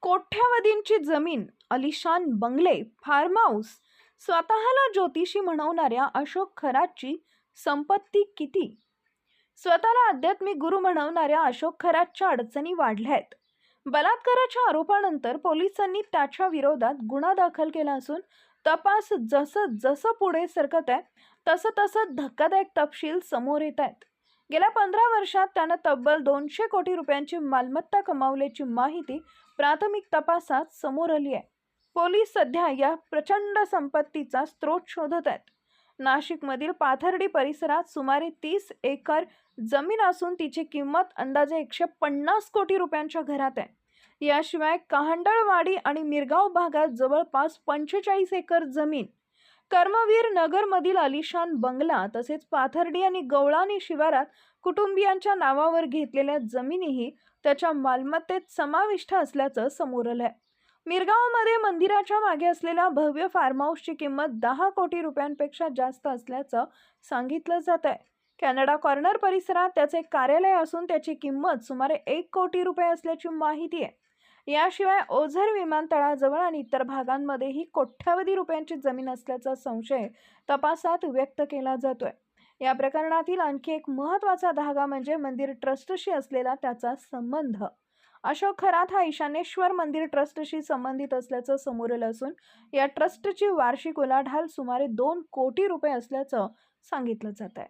कोट्यावधींची जमीन, आलिशान बंगले, फार्म हाऊस, स्वतःला ज्योतिषी म्हणवणाऱ्या अशोक खरातची संपत्ती किती? स्वतःला आध्यात्मिक गुरु म्हणवणाऱ्या अशोक खरातच्या अडचणी वाढल्यात. बलात्काराच्या आरोपानंतर पोलिसांनी त्याच्या विरोधात गुन्हा दाखल केला असून तपास जसं जसं पुढे सरकत आहे तसं तसं धक्कादायक तपशील समोर येत आहेत. गेल्या 15 वर्षात त्यानं तब्बल 200 कोटी रुपयांची मालमत्ता कमावल्याची माहिती प्राथमिक तपासात समोर आली आहे. पोलीस सध्या या प्रचंड संपत्तीचा स्रोत शोधत आहेत. नाशिकमधील पाथर्डी परिसरात सुमारे 30 एकर जमीन असून तिची किंमत अंदाजे 150 कोटी रुपयांच्या घरात आहे. याशिवाय कहांडळवाडी आणि मिरगाव भागात जवळपास 45 एकर जमीन, कर्मवीर नगरमधील आलिशान बंगला तसेच पाथर्डी आणि गवळाणी शिवारात कुटुंबियांच्या नावावर घेतलेल्या जमिनीही त्याच्या मालमत्तेत समाविष्ट असल्याचं समोर आलंय. मिरगावमध्ये मंदिराच्या मागे असलेल्या भव्य फार्म हाऊसची किंमत 10 कोटी रुपयांपेक्षा जास्त असल्याचं सांगितलं जात आहे. कॅनडा कॉर्नर परिसरात त्याचे कार्यालय असून त्याची किंमत सुमारे 1 कोटी रुपये असल्याची माहिती आहे. याशिवाय ओझर विमानतळाजवळ आणि इतर भागांमध्येही कोट्यावधी रुपयांची जमीन असल्याचा संशय तपासात व्यक्त केला जातोय. या प्रकरणातील आणखी एक महत्त्वाचा धागा म्हणजे मंदिर ट्रस्टशी असलेला त्याचा संबंध. अशोक खरात हा ईशानेश्वर मंदिर ट्रस्टशी संबंधित असल्याचं समोर आलं असून या ट्रस्टची वार्षिक उलाढाल सुमारे 2 कोटी रुपये असल्याचं सांगितलं जात आहे.